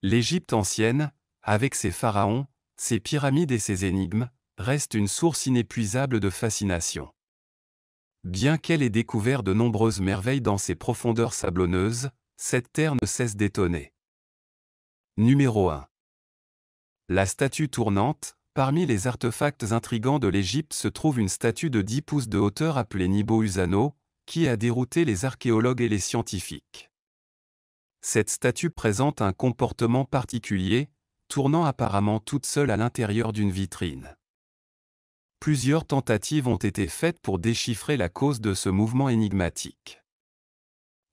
L'Égypte ancienne, avec ses pharaons, ses pyramides et ses énigmes, reste une source inépuisable de fascination. Bien qu'elle ait découvert de nombreuses merveilles dans ses profondeurs sablonneuses, cette terre ne cesse d'étonner. Numéro 1. La statue tournante. Parmi les artefacts intrigants de l'Égypte se trouve une statue de 10 pouces de hauteur appelée Nibo Usano, qui a dérouté les archéologues et les scientifiques. Cette statue présente un comportement particulier, tournant apparemment toute seule à l'intérieur d'une vitrine. Plusieurs tentatives ont été faites pour déchiffrer la cause de ce mouvement énigmatique.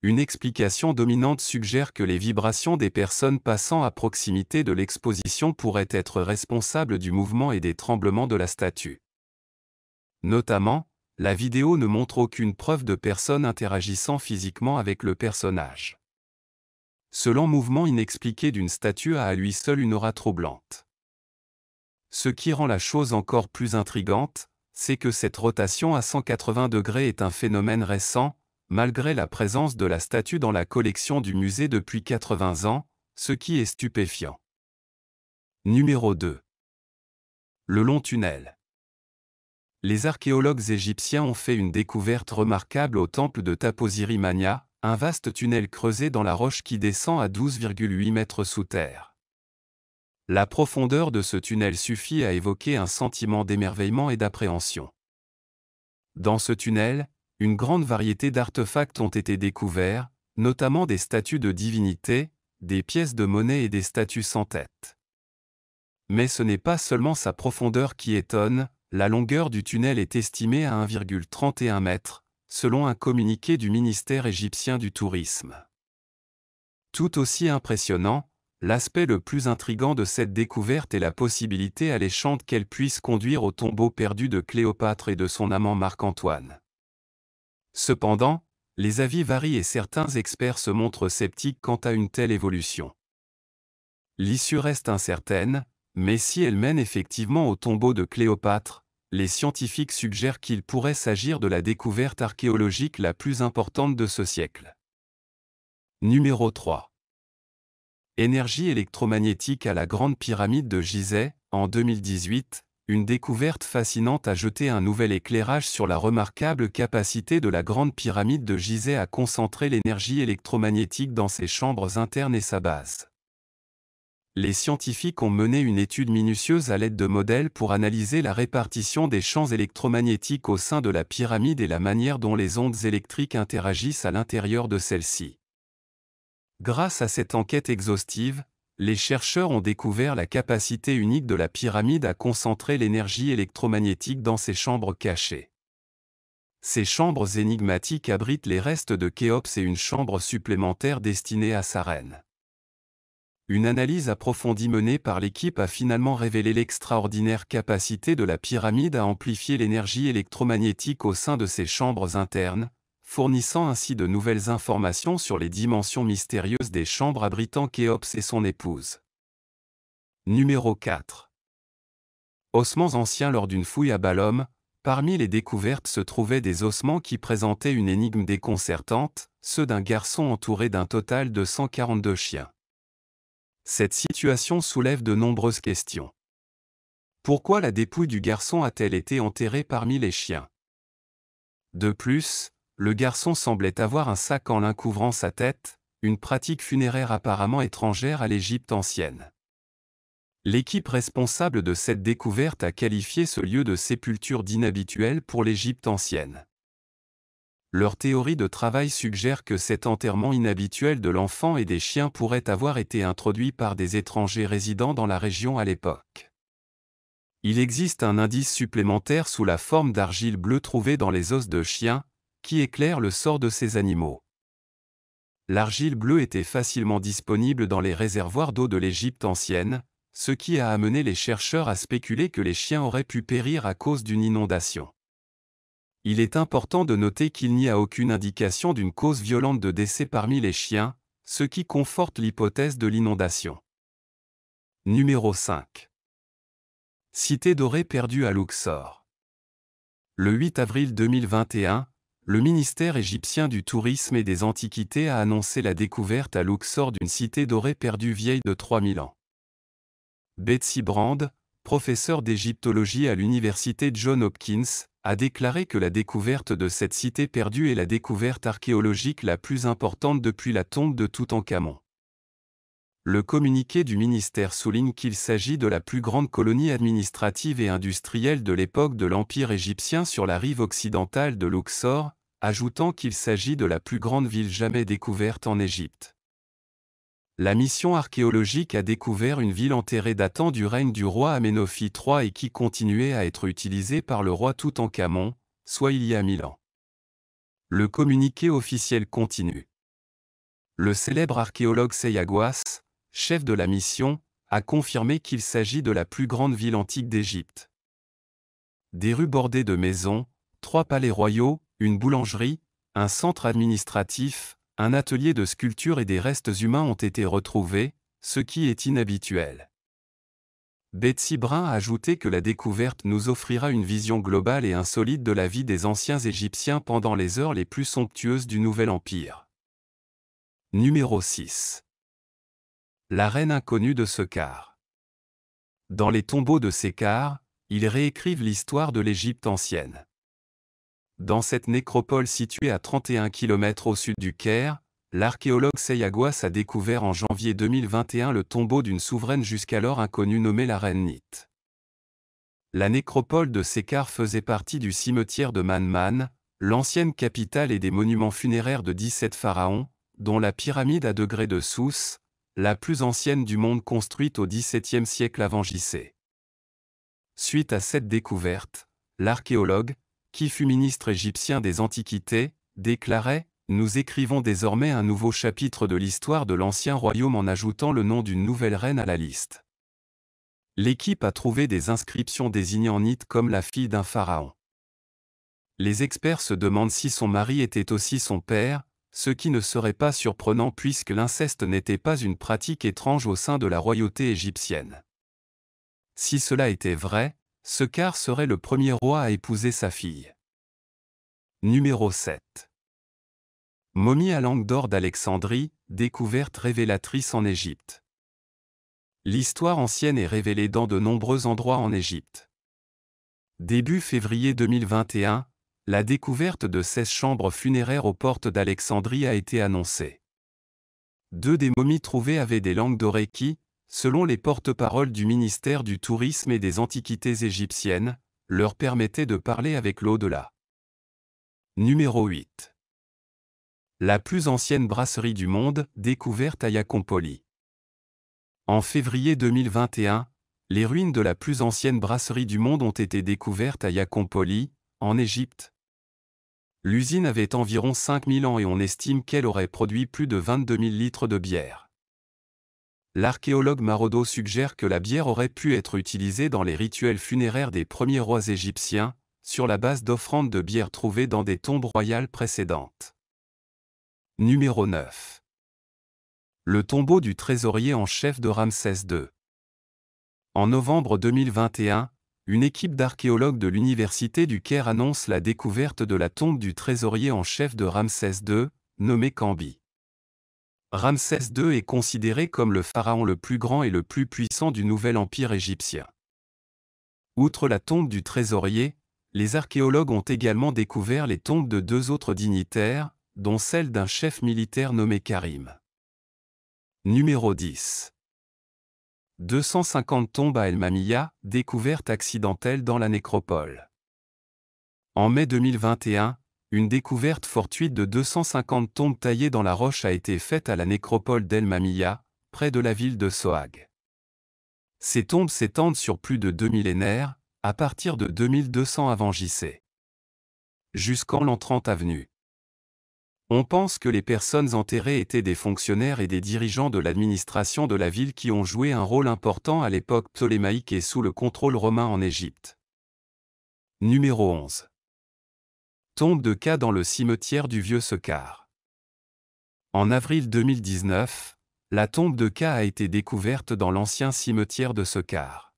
Une explication dominante suggère que les vibrations des personnes passant à proximité de l'exposition pourraient être responsables du mouvement et des tremblements de la statue. Notamment, la vidéo ne montre aucune preuve de personnes interagissant physiquement avec le personnage. Ce lent mouvement inexpliqué d'une statue a à lui seul une aura troublante. Ce qui rend la chose encore plus intrigante, c'est que cette rotation à 180 degrés est un phénomène récent, malgré la présence de la statue dans la collection du musée depuis 80 ans, ce qui est stupéfiant. Numéro 2. Le long tunnel. Les archéologues égyptiens ont fait une découverte remarquable au temple de Taposiri Mania, un vaste tunnel creusé dans la roche qui descend à 12,8 mètres sous terre. La profondeur de ce tunnel suffit à évoquer un sentiment d'émerveillement et d'appréhension. Dans ce tunnel, une grande variété d'artefacts ont été découverts, notamment des statues de divinités, des pièces de monnaie et des statues sans tête. Mais ce n'est pas seulement sa profondeur qui étonne, la longueur du tunnel est estimée à 1,31 m, selon un communiqué du ministère égyptien du Tourisme. Tout aussi impressionnant, l'aspect le plus intrigant de cette découverte est la possibilité alléchante qu'elle puisse conduire au tombeau perdu de Cléopâtre et de son amant Marc-Antoine. Cependant, les avis varient et certains experts se montrent sceptiques quant à une telle évolution. L'issue reste incertaine, mais si elle mène effectivement au tombeau de Cléopâtre, les scientifiques suggèrent qu'il pourrait s'agir de la découverte archéologique la plus importante de ce siècle. Numéro 3. Énergie électromagnétique à la Grande Pyramide de Gizeh. En 2018, une découverte fascinante a jeté un nouvel éclairage sur la remarquable capacité de la Grande Pyramide de Gizeh à concentrer l'énergie électromagnétique dans ses chambres internes et sa base. Les scientifiques ont mené une étude minutieuse à l'aide de modèles pour analyser la répartition des champs électromagnétiques au sein de la pyramide et la manière dont les ondes électriques interagissent à l'intérieur de celle-ci. Grâce à cette enquête exhaustive, les chercheurs ont découvert la capacité unique de la pyramide à concentrer l'énergie électromagnétique dans ses chambres cachées. Ces chambres énigmatiques abritent les restes de Khéops et une chambre supplémentaire destinée à sa reine. Une analyse approfondie menée par l'équipe a finalement révélé l'extraordinaire capacité de la pyramide à amplifier l'énergie électromagnétique au sein de ses chambres internes, fournissant ainsi de nouvelles informations sur les dimensions mystérieuses des chambres abritant Khéops et son épouse. Numéro 4. Ossements anciens. Lors d'une fouille à Ballum, parmi les découvertes se trouvaient des ossements qui présentaient une énigme déconcertante, ceux d'un garçon entouré d'un total de 142 chiens. Cette situation soulève de nombreuses questions. Pourquoi la dépouille du garçon a-t-elle été enterrée parmi les chiens? De plus, le garçon semblait avoir un sac en lin couvrant sa tête, une pratique funéraire apparemment étrangère à l'Égypte ancienne. L'équipe responsable de cette découverte a qualifié ce lieu de sépulture d'inhabituel pour l'Égypte ancienne. Leur théorie de travail suggère que cet enterrement inhabituel de l'enfant et des chiens pourrait avoir été introduit par des étrangers résidant dans la région à l'époque. Il existe un indice supplémentaire sous la forme d'argile bleue trouvée dans les os de chiens, qui éclaire le sort de ces animaux. L'argile bleue était facilement disponible dans les réservoirs d'eau de l'Égypte ancienne, ce qui a amené les chercheurs à spéculer que les chiens auraient pu périr à cause d'une inondation. Il est important de noter qu'il n'y a aucune indication d'une cause violente de décès parmi les chiens, ce qui conforte l'hypothèse de l'inondation. Numéro 5. Cité dorée perdue à Luxor. Le 8 avril 2021, Le ministère égyptien du Tourisme et des Antiquités a annoncé la découverte à Luxor d'une cité dorée perdue vieille de 3000 ans. Betsy Brand, professeure d'égyptologie à l'université Johns Hopkins, a déclaré que la découverte de cette cité perdue est la découverte archéologique la plus importante depuis la tombe de Toutankhamon. Le communiqué du ministère souligne qu'il s'agit de la plus grande colonie administrative et industrielle de l'époque de l'Empire égyptien sur la rive occidentale de Luxor, ajoutant qu'il s'agit de la plus grande ville jamais découverte en Égypte. La mission archéologique a découvert une ville enterrée datant du règne du roi Amenophi III et qui continuait à être utilisée par le roi Toutankhamon, soit il y a 1000 ans. Le communiqué officiel continue. Le célèbre archéologue Seyagouas, chef de la mission, a confirmé qu'il s'agit de la plus grande ville antique d'Égypte. Des rues bordées de maisons, 3 palais royaux, une boulangerie, un centre administratif, un atelier de sculpture et des restes humains ont été retrouvés, ce qui est inhabituel. Betsy Brand a ajouté que la découverte nous offrira une vision globale et insolite de la vie des anciens Égyptiens pendant les heures les plus somptueuses du Nouvel Empire. Numéro 6. La reine inconnue de Sekar. Dans les tombeaux de Sekar, ils réécrivent l'histoire de l'Égypte ancienne. Dans cette nécropole située à 31 km au sud du Caire, l'archéologue Seyagouas a découvert en janvier 2021 le tombeau d'une souveraine jusqu'alors inconnue nommée la reine Nit. La nécropole de Sekar faisait partie du cimetière de Manman, l'ancienne capitale et des monuments funéraires de 17 pharaons, dont la pyramide à degrés de Sousse, la plus ancienne du monde construite au XVIIe siècle avant J.C. Suite à cette découverte, l'archéologue, qui fut ministre égyptien des Antiquités, déclarait « Nous écrivons désormais un nouveau chapitre de l'histoire de l'ancien royaume en ajoutant le nom d'une nouvelle reine à la liste. » L'équipe a trouvé des inscriptions désignant Nit comme la fille d'un pharaon. Les experts se demandent si son mari était aussi son père, ce qui ne serait pas surprenant puisque l'inceste n'était pas une pratique étrange au sein de la royauté égyptienne. Si cela était vrai, Sekar serait le premier roi à épouser sa fille. Numéro 7. Momie à langue d'or d'Alexandrie, découverte révélatrice en Égypte. L'histoire ancienne est révélée dans de nombreux endroits en Égypte. Début février 2021, la découverte de 16 chambres funéraires aux portes d'Alexandrie a été annoncée. 2 des momies trouvées avaient des langues dorées qui, selon les porte-paroles du ministère du Tourisme et des Antiquités égyptiennes, leur permettaient de parler avec l'au-delà. Numéro 8. La plus ancienne brasserie du monde, découverte à Yacompoli. En février 2021, les ruines de la plus ancienne brasserie du monde ont été découvertes à Yacompoli, en Égypte. L'usine avait environ 5000 ans et on estime qu'elle aurait produit plus de 22 000 litres de bière. L'archéologue Marodo suggère que la bière aurait pu être utilisée dans les rituels funéraires des premiers rois égyptiens, sur la base d'offrandes de bière trouvées dans des tombes royales précédentes. Numéro 9. Le tombeau du trésorier en chef de Ramsès II. En novembre 2021, une équipe d'archéologues de l'Université du Caire annonce la découverte de la tombe du trésorier en chef de Ramsès II, nommé Cambi. Ramsès II est considéré comme le pharaon le plus grand et le plus puissant du nouvel empire égyptien. Outre la tombe du trésorier, les archéologues ont également découvert les tombes de 2 autres dignitaires, dont celle d'un chef militaire nommé Karim. Numéro 10. 250 tombes à El Mamilla, découvertes accidentelles dans la nécropole. En mai 2021, une découverte fortuite de 250 tombes taillées dans la roche a été faite à la nécropole d'El Mamilla, près de la ville de Sohag. Ces tombes s'étendent sur plus de 2 millénaires, à partir de 2200 avant J.C. jusqu'en l'an 30 avenue. On pense que les personnes enterrées étaient des fonctionnaires et des dirigeants de l'administration de la ville qui ont joué un rôle important à l'époque ptolémaïque et sous le contrôle romain en Égypte. Numéro 11. Tombe de Ka dans le cimetière du Vieux Sekar. En avril 2019, la tombe de Ka a été découverte dans l'ancien cimetière de Sekar.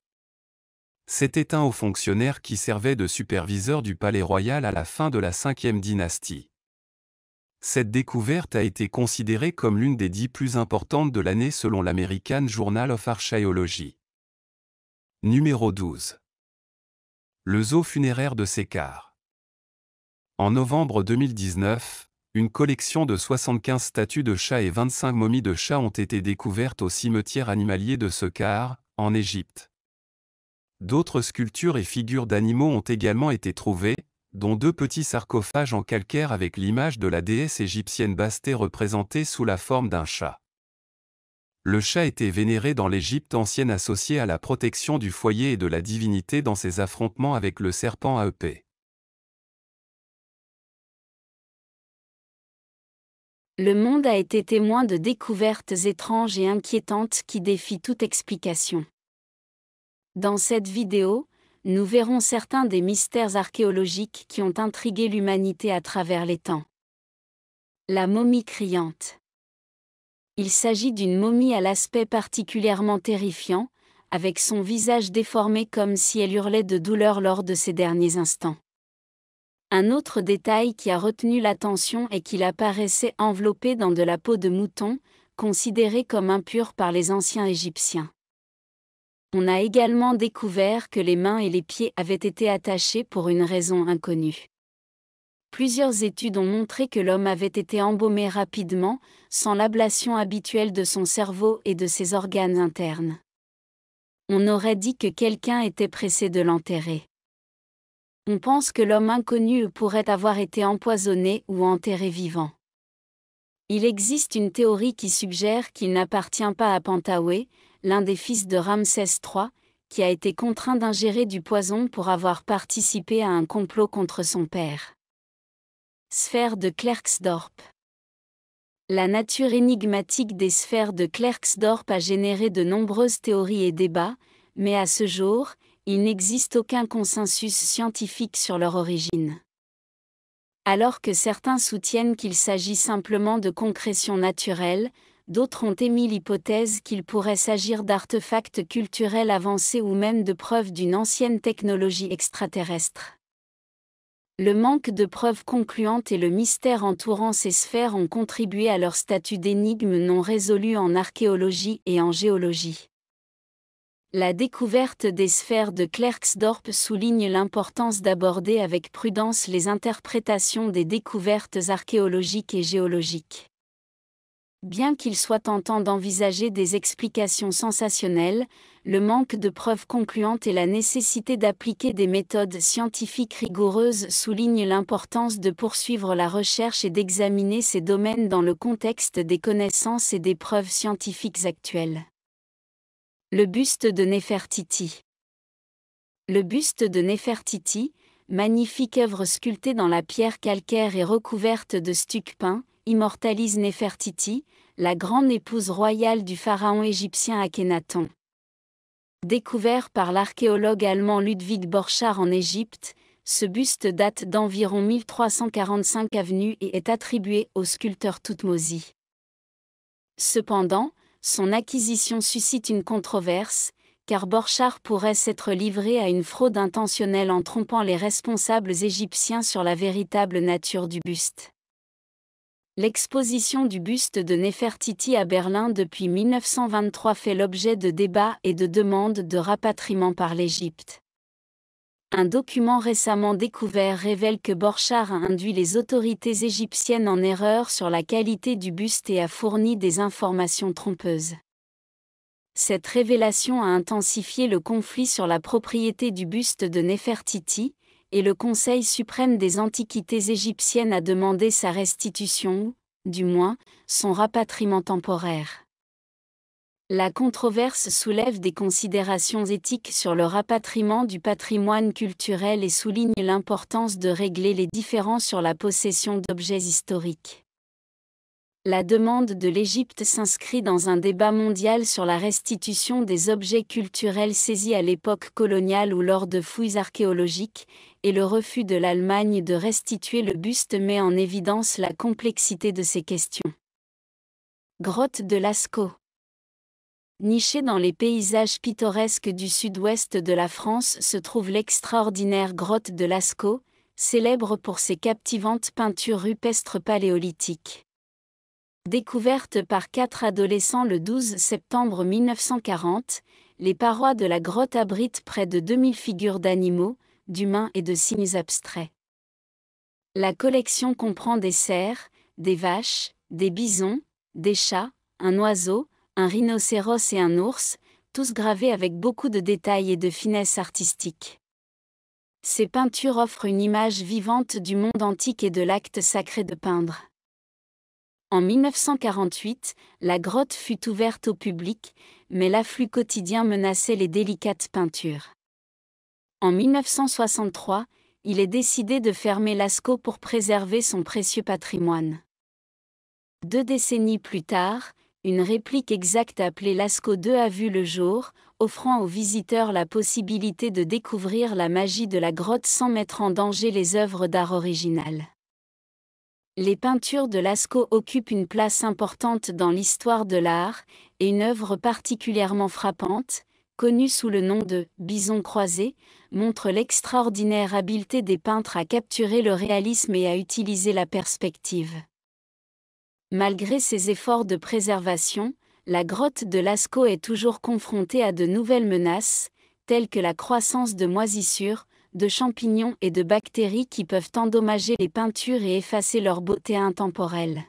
C'était un haut fonctionnaire qui servait de superviseur du palais royal à la fin de la 5e dynastie. Cette découverte a été considérée comme l'une des 10 plus importantes de l'année selon l'American Journal of Archaeology. Numéro 12. Le zoo funéraire de Sécar. En novembre 2019, une collection de 75 statues de chats et 25 momies de chats ont été découvertes au cimetière animalier de Sécar, en Égypte. D'autres sculptures et figures d'animaux ont également été trouvées, dont 2 petits sarcophages en calcaire avec l'image de la déesse égyptienne Bastée représentée sous la forme d'un chat. Le chat était vénéré dans l'Égypte ancienne associé à la protection du foyer et de la divinité dans ses affrontements avec le serpent Apep. Le monde a été témoin de découvertes étranges et inquiétantes qui défient toute explication. Dans cette vidéo, nous verrons certains des mystères archéologiques qui ont intrigué l'humanité à travers les temps. La momie criante. Il s'agit d'une momie à l'aspect particulièrement terrifiant, avec son visage déformé comme si elle hurlait de douleur lors de ses derniers instants. Un autre détail qui a retenu l'attention est qu'il apparaissait enveloppé dans de la peau de mouton, considérée comme impure par les anciens Égyptiens. On a également découvert que les mains et les pieds avaient été attachés pour une raison inconnue. Plusieurs études ont montré que l'homme avait été embaumé rapidement, sans l'ablation habituelle de son cerveau et de ses organes internes. On aurait dit que quelqu'un était pressé de l'enterrer. On pense que l'homme inconnu pourrait avoir été empoisonné ou enterré vivant. Il existe une théorie qui suggère qu'il n'appartient pas à Pantawé, l'un des fils de Ramsès III, qui a été contraint d'ingérer du poison pour avoir participé à un complot contre son père. Sphère de Klerksdorp. La nature énigmatique des sphères de Klerksdorp a généré de nombreuses théories et débats, mais à ce jour, il n'existe aucun consensus scientifique sur leur origine. Alors que certains soutiennent qu'il s'agit simplement de concrétions naturelles, d'autres ont émis l'hypothèse qu'il pourrait s'agir d'artefacts culturels avancés ou même de preuves d'une ancienne technologie extraterrestre. Le manque de preuves concluantes et le mystère entourant ces sphères ont contribué à leur statut d'énigme non résolue en archéologie et en géologie. La découverte des sphères de Klerksdorp souligne l'importance d'aborder avec prudence les interprétations des découvertes archéologiques et géologiques. Bien qu'il soit tentant d'envisager des explications sensationnelles, le manque de preuves concluantes et la nécessité d'appliquer des méthodes scientifiques rigoureuses soulignent l'importance de poursuivre la recherche et d'examiner ces domaines dans le contexte des connaissances et des preuves scientifiques actuelles. Le buste de Néfertiti. Le buste de Néfertiti, magnifique œuvre sculptée dans la pierre calcaire et recouverte de stucs peints, immortalise Néfertiti, la grande épouse royale du pharaon égyptien Akhénaton. Découvert par l'archéologue allemand Ludwig Borchardt en Égypte, ce buste date d'environ 1345 avenue et est attribué au sculpteur Thoutmôsi. Cependant, son acquisition suscite une controverse, car Borchardt pourrait s'être livré à une fraude intentionnelle en trompant les responsables égyptiens sur la véritable nature du buste. L'exposition du buste de Néfertiti à Berlin depuis 1923 fait l'objet de débats et de demandes de rapatriement par l'Égypte. Un document récemment découvert révèle que Borchardt a induit les autorités égyptiennes en erreur sur la qualité du buste et a fourni des informations trompeuses. Cette révélation a intensifié le conflit sur la propriété du buste de Néfertiti, et le Conseil suprême des Antiquités égyptiennes a demandé sa restitution ou, du moins, son rapatriement temporaire. La controverse soulève des considérations éthiques sur le rapatriement du patrimoine culturel et souligne l'importance de régler les différends sur la possession d'objets historiques. La demande de l'Égypte s'inscrit dans un débat mondial sur la restitution des objets culturels saisis à l'époque coloniale ou lors de fouilles archéologiques, et le refus de l'Allemagne de restituer le buste met en évidence la complexité de ces questions. Grotte de Lascaux. Niché dans les paysages pittoresques du sud-ouest de la France se trouve l'extraordinaire grotte de Lascaux, célèbre pour ses captivantes peintures rupestres paléolithiques. Découverte par 4 adolescents le 12 septembre 1940, les parois de la grotte abritent près de 2000 figures d'animaux, d'humains et de signes abstraits. La collection comprend des cerfs, des vaches, des bisons, des chats, un oiseau, un rhinocéros et un ours, tous gravés avec beaucoup de détails et de finesse artistique. Ces peintures offrent une image vivante du monde antique et de l'acte sacré de peindre. En 1948, la grotte fut ouverte au public, mais l'afflux quotidien menaçait les délicates peintures. En 1963, il est décidé de fermer Lascaux pour préserver son précieux patrimoine. 2 décennies plus tard, une réplique exacte appelée Lascaux II a vu le jour, offrant aux visiteurs la possibilité de découvrir la magie de la grotte sans mettre en danger les œuvres d'art originales. Les peintures de Lascaux occupent une place importante dans l'histoire de l'art, et une œuvre particulièrement frappante, connue sous le nom de « Bison croisé », montre l'extraordinaire habileté des peintres à capturer le réalisme et à utiliser la perspective. Malgré ses efforts de préservation, la grotte de Lascaux est toujours confrontée à de nouvelles menaces, telles que la croissance de moisissures, de champignons et de bactéries qui peuvent endommager les peintures et effacer leur beauté intemporelle.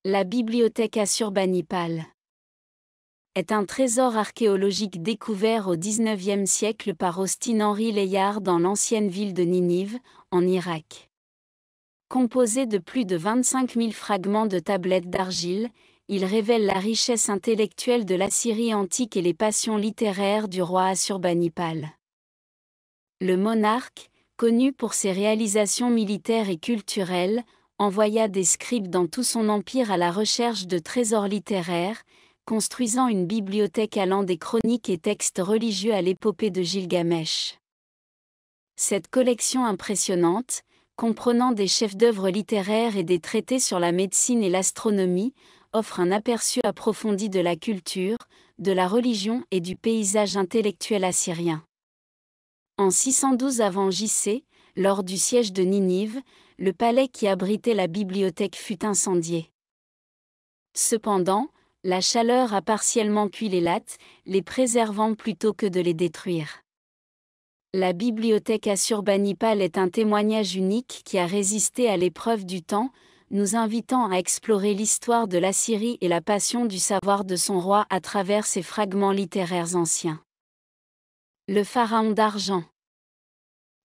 La bibliothèque Assurbanipal est un trésor archéologique découvert au XIXe siècle par Austin-Henri Layard dans l'ancienne ville de Ninive, en Irak. Composé de plus de 25 000 fragments de tablettes d'argile, il révèle la richesse intellectuelle de l'Assyrie antique et les passions littéraires du roi Assurbanipal. Le monarque, connu pour ses réalisations militaires et culturelles, envoya des scribes dans tout son empire à la recherche de trésors littéraires, construisant une bibliothèque allant des chroniques et textes religieux à l'épopée de Gilgamesh. Cette collection impressionnante, comprenant des chefs-d'œuvre littéraires et des traités sur la médecine et l'astronomie, offre un aperçu approfondi de la culture, de la religion et du paysage intellectuel assyrien. En 612 avant J.C., lors du siège de Ninive, le palais qui abritait la bibliothèque fut incendié. Cependant, la chaleur a partiellement cuit les lattes, les préservant plutôt que de les détruire. La bibliothèque Assurbanipal est un témoignage unique qui a résisté à l'épreuve du temps, nous invitant à explorer l'histoire de l'Assyrie et la passion du savoir de son roi à travers ses fragments littéraires anciens. Le pharaon d'argent.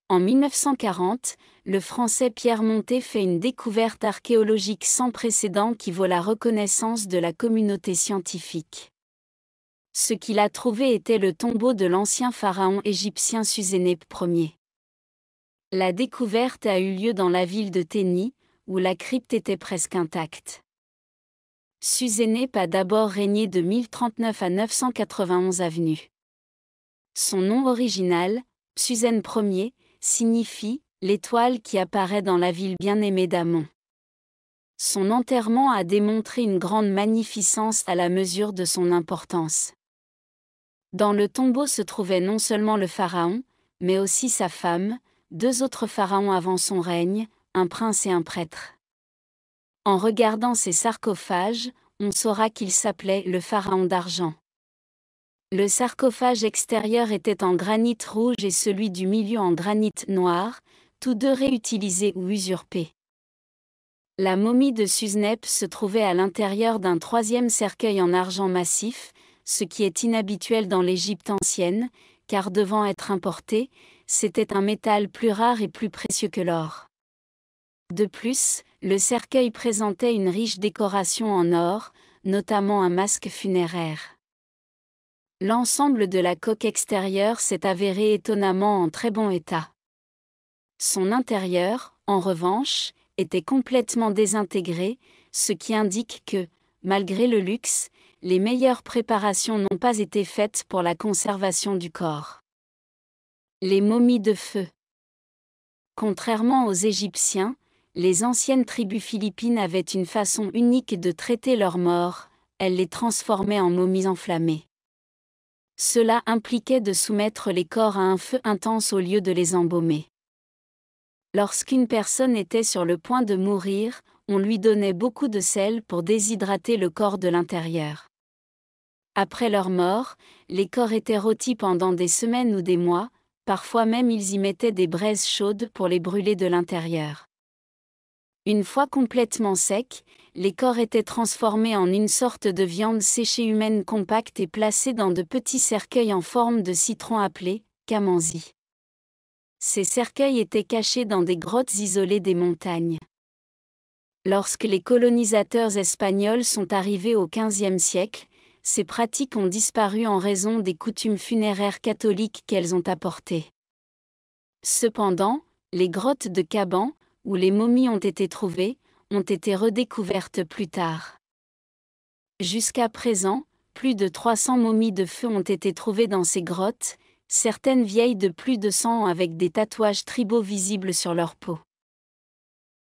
En 1940, le Français Pierre Montet fait une découverte archéologique sans précédent qui vaut la reconnaissance de la communauté scientifique. Ce qu'il a trouvé était le tombeau de l'ancien pharaon égyptien Susénète Ier. La découverte a eu lieu dans la ville de Téni, où la crypte était presque intacte. Susénète a d'abord régné de 1039 à 991 avenue. Son nom original, Psuzène Ier, signifie « l'étoile qui apparaît dans la ville bien-aimée d'Amon ». Son enterrement a démontré une grande magnificence à la mesure de son importance. Dans le tombeau se trouvait non seulement le pharaon, mais aussi sa femme, 2 autres pharaons avant son règne, un prince et un prêtre. En regardant ces sarcophages, on saura qu'il s'appelait le pharaon d'argent. Le sarcophage extérieur était en granit rouge et celui du milieu en granit noir, tous 2 réutilisés ou usurpés. La momie de Susénète se trouvait à l'intérieur d'un 3e cercueil en argent massif, ce qui est inhabituel dans l'Égypte ancienne, car devant être importé, c'était un métal plus rare et plus précieux que l'or. De plus, le cercueil présentait une riche décoration en or, notamment un masque funéraire. L'ensemble de la coque extérieure s'est avéré étonnamment en très bon état. Son intérieur, en revanche, était complètement désintégré, ce qui indique que, malgré le luxe, les meilleures préparations n'ont pas été faites pour la conservation du corps. Les momies de feu. Contrairement aux Égyptiens, les anciennes tribus philippines avaient une façon unique de traiter leurs morts, elle les transformait en momies enflammées. Cela impliquait de soumettre les corps à un feu intense au lieu de les embaumer. Lorsqu'une personne était sur le point de mourir, on lui donnait beaucoup de sel pour déshydrater le corps de l'intérieur. Après leur mort, les corps étaient rôtis pendant des semaines ou des mois, parfois même ils y mettaient des braises chaudes pour les brûler de l'intérieur. Une fois complètement secs, les corps étaient transformés en une sorte de viande séchée humaine compacte et placés dans de petits cercueils en forme de citron appelés camanzi. Ces cercueils étaient cachés dans des grottes isolées des montagnes. Lorsque les colonisateurs espagnols sont arrivés au XVe siècle, ces pratiques ont disparu en raison des coutumes funéraires catholiques qu'elles ont apportées. Cependant, les grottes de Caban, où les momies ont été trouvées, ont été redécouvertes plus tard. Jusqu'à présent, plus de 300 momies de feu ont été trouvées dans ces grottes, certaines vieilles de plus de 100 ans avec des tatouages tribaux visibles sur leur peau.